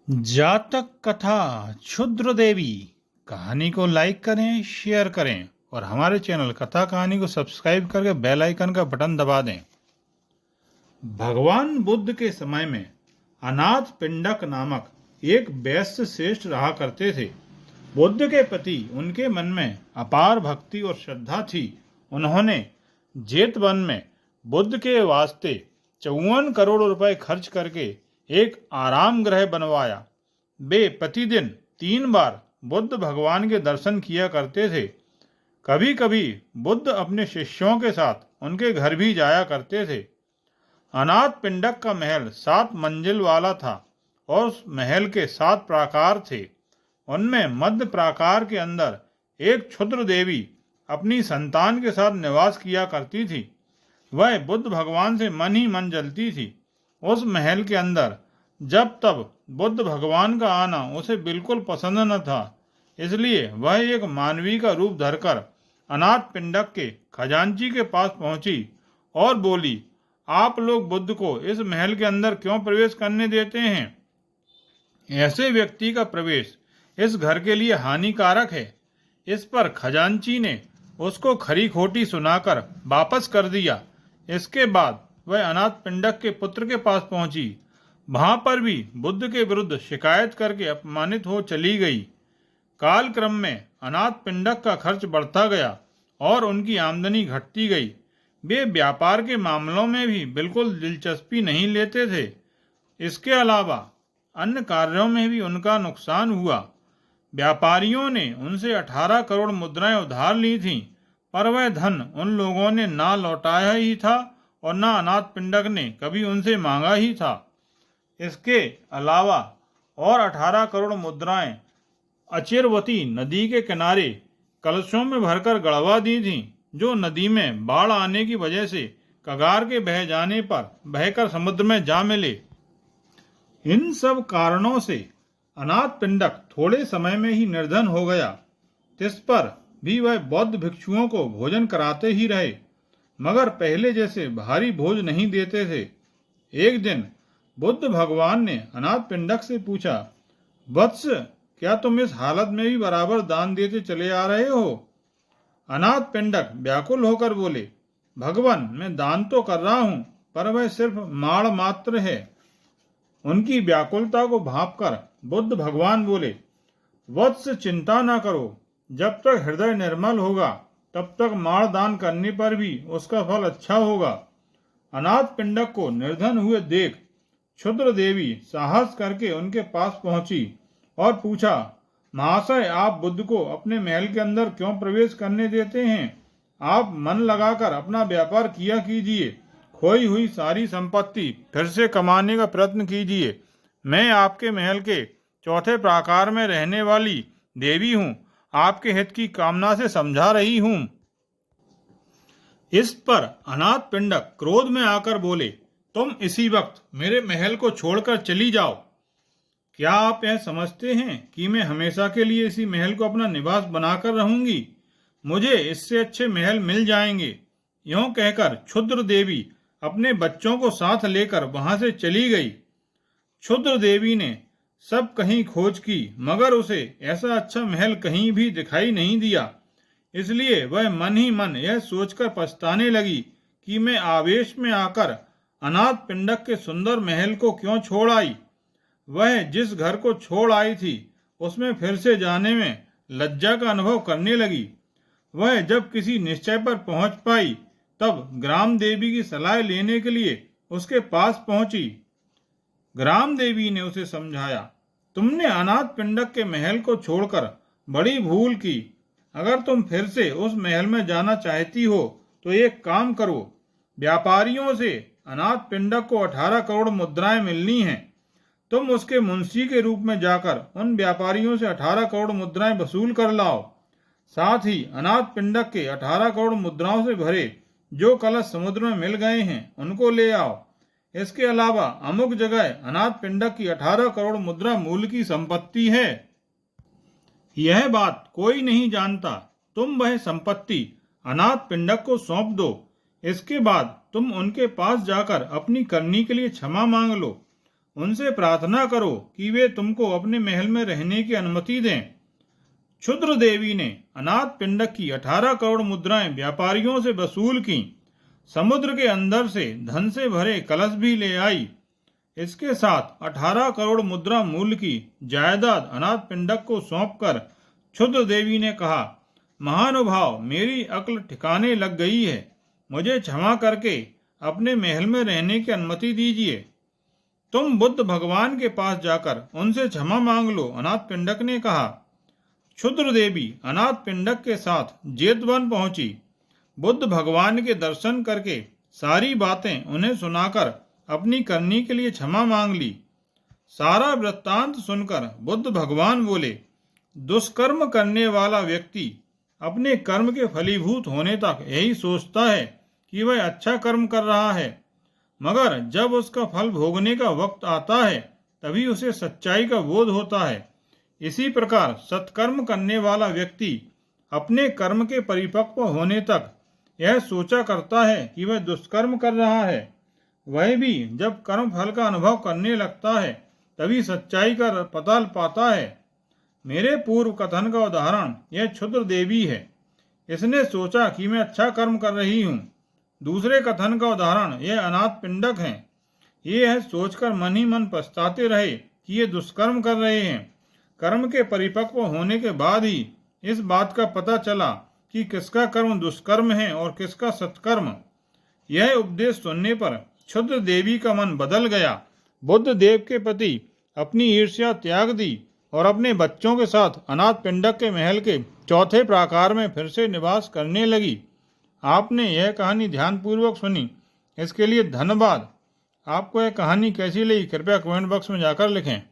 जातक कथा क्षुद्र देवी कहानी को लाइक करें, शेयर करें और हमारे चैनल कथा कहानी को सब्सक्राइब करके बेल आइकन का बटन दबा दें। भगवान बुद्ध के समय में अनाथ पिंडक नामक एक वैश्य श्रेष्ठ रहा करते थे। बुद्ध के प्रति उनके मन में अपार भक्ति और श्रद्धा थी। उन्होंने जेतवन में बुद्ध के वास्ते 54 करोड़ रुपए खर्च करके एक आराम गृह बनवाया। वे प्रतिदिन 3 बार बुद्ध भगवान के दर्शन किया करते थे। कभी कभी बुद्ध अपने शिष्यों के साथ उनके घर भी जाया करते थे। अनाथ पिंडक का महल 7 मंजिल वाला था और उस महल के 7 प्राकार थे। उनमें मध्य प्राकार के अंदर एक क्षुद्र देवी अपनी संतान के साथ निवास किया करती थी। वह बुद्ध भगवान से मन ही मन जलती थी। उस महल के अंदर जब तब बुद्ध भगवान का आना उसे बिल्कुल पसंद न था, इसलिए वह एक मानवी का रूप धरकर अनाथ पिंडक के खजांची के पास पहुंची और बोली, आप लोग बुद्ध को इस महल के अंदर क्यों प्रवेश करने देते हैं? ऐसे व्यक्ति का प्रवेश इस घर के लिए हानिकारक है। इस पर खजांची ने उसको खरी खोटी सुनाकर वापस कर दिया। इसके बाद वह अनाथ पिंडक के पुत्र के पास पहुंची। वहां पर भी बुद्ध के विरुद्ध शिकायत करके अपमानित हो चली गई। काल क्रम में अनाथ पिंडक का खर्च बढ़ता गया और उनकी आमदनी घटती गई। वे व्यापार के मामलों में भी बिल्कुल दिलचस्पी नहीं लेते थे। इसके अलावा अन्य कार्यों में भी उनका नुकसान हुआ। व्यापारियों ने उनसे 18 करोड़ मुद्राएं उधार ली थीं, पर वह धन उन लोगों ने ना लौटाया ही था और ना अनाथ पिंडक ने कभी उनसे मांगा ही था। इसके अलावा और 18 करोड़ मुद्राएं अचिरवती नदी के किनारे कलशों में भरकर गड़वा दी थीं, जो नदी में बाढ़ आने की वजह से कगार के बह जाने पर बहकर समुद्र में जा मिले। इन सब कारणों से अनाथ पिंडक थोड़े समय में ही निर्धन हो गया। इस पर भी वह बौद्ध भिक्षुओं को भोजन कराते ही रहे, मगर पहले जैसे भारी भोज नहीं देते थे। एक दिन बुद्ध भगवान ने अनाथ पिंडक से पूछा, वत्स, क्या तुम इस हालत में भी बराबर दान देते चले आ रहे हो? अनाथ पिंडक व्याकुल होकर बोले, भगवान, मैं दान तो कर रहा हूं, पर वह सिर्फ माड़ मात्र है। उनकी व्याकुलता को भांपकर बुद्ध भगवान बोले, वत्स, चिंता न करो। जब तक हृदय निर्मल होगा तब तक माड़ दान करने पर भी उसका फल अच्छा होगा। अनाथ पिंडक को निर्धन हुए देख क्षुद्र देवी साहस करके उनके पास पहुंची और पूछा, महाशय, आप बुद्ध को अपने महल के अंदर क्यों प्रवेश करने देते हैं? आप मन लगाकर अपना व्यापार किया कीजिए। खोई हुई सारी संपत्ति फिर से कमाने का प्रयत्न कीजिए। मैं आपके महल के 4थे प्राकार में रहने वाली देवी हूँ। आपके हित की कामना से समझा रही हूँ। इस पर अनाथ पिंडक क्रोध में आकर बोले, तुम इसी वक्त मेरे महल को छोड़कर चली जाओ। क्या आप यह समझते हैं कि मैं हमेशा के लिए इसी महल को अपना निवास बनाकर रहूंगी? मुझे इससे अच्छे महल मिल जाएंगे। यूं कहकर क्षुद्र देवी अपने बच्चों को साथ लेकर वहां से चली गई। क्षुद्र देवी ने सब कहीं खोज की, मगर उसे ऐसा अच्छा महल कहीं भी दिखाई नहीं दिया। इसलिए वह मन ही मन यह सोचकर पछताने लगी कि मैं आवेश में आकर अनाथ पिंडक के सुंदर महल को क्यों छोड़ आई। वह जिस घर को छोड़ आई थी उसमें फिर से जाने में लज्जा का अनुभव करने लगी। वह जब किसी निश्चय पर पहुंच पाई तब ग्राम देवी की सलाह लेने के लिए उसके पास पहुंची। ग्राम देवी ने उसे समझाया, तुमने अनाथ पिंडक के महल को छोड़कर बड़ी भूल की। अगर तुम फिर से उस महल में जाना चाहती हो तो एक काम करो, व्यापारियों से अनाथ पिंडक को 18 करोड़ मुद्राएं मिलनी हैं। तुम उसके मुंशी के रूप में जाकर उन व्यापारियों से 18 करोड़ मुद्राएं वसूल कर लाओ। साथ ही अनाथ पिंडक के 18 करोड़ मुद्राओं से भरे जो कलश समुद्र में मिल गए हैं उनको ले आओ। इसके अलावा अमुक जगह अनाथ पिंडक की 18 करोड़ मुद्रा मूल्य की संपत्ति है। यह बात कोई नहीं जानता। तुम वह संपत्ति अनाथ पिंडक को सौंप दो। इसके बाद तुम उनके पास जाकर अपनी करनी के लिए क्षमा मांग लो। उनसे प्रार्थना करो कि वे तुमको अपने महल में रहने की अनुमति दें। क्षुद्र देवी ने अनाथ पिंडक की 18 करोड़ मुद्राएं व्यापारियों से वसूल की। समुद्र के अंदर से धन से भरे कलश भी ले आई। इसके साथ 18 करोड़ मुद्रा मूल्य की जायदाद अनाथ पिंडक को सौंपकर क्षुद्र देवी ने कहा, महानुभाव, मेरी अक्ल ठिकाने लग गई है। मुझे क्षमा करके अपने महल में रहने की अनुमति दीजिए। तुम बुद्ध भगवान के पास जाकर उनसे क्षमा मांग लो, अनाथ पिंडक ने कहा। क्षुद्र देवी अनाथ पिंडक के साथ जेतवन पहुंची। बुद्ध भगवान के दर्शन करके सारी बातें उन्हें सुनाकर अपनी करनी के लिए क्षमा मांग ली। सारा वृत्तांत सुनकर बुद्ध भगवान बोले, दुष्कर्म करने वाला व्यक्ति अपने कर्म के फलीभूत होने तक यही सोचता है कि वह अच्छा कर्म कर रहा है, मगर जब उसका फल भोगने का वक्त आता है तभी उसे सच्चाई का बोध होता है। इसी प्रकार सत्कर्म करने वाला व्यक्ति अपने कर्म के परिपक्व होने तक यह सोचा करता है कि वह दुष्कर्म कर रहा है। वह भी जब कर्म फल का अनुभव करने लगता है तभी सच्चाई का पता पाता है। मेरे पूर्व कथन का उदाहरण यह क्षुद्र देवी है। इसने सोचा कि मैं अच्छा कर्म कर रही हूँ। दूसरे कथन का उदाहरण यह अनाथ पिंडक है। ये है सोचकर मन ही मन पछताते रहे कि ये दुष्कर्म कर रहे हैं। कर्म के परिपक्व होने के बाद ही इस बात का पता चला कि किसका कर्म दुष्कर्म है और किसका सत्कर्म। यह उपदेश सुनने पर क्षुद्र देवी का मन बदल गया। बुद्ध देव के प्रति अपनी ईर्ष्या त्याग दी और अपने बच्चों के साथ अनाथ पिंडक के महल के चौथे प्राकार में फिर से निवास करने लगी। आपने यह कहानी ध्यानपूर्वक सुनी, इसके लिए धन्यवाद। आपको यह कहानी कैसी लगी कृपया कमेंट बॉक्स में जाकर लिखें।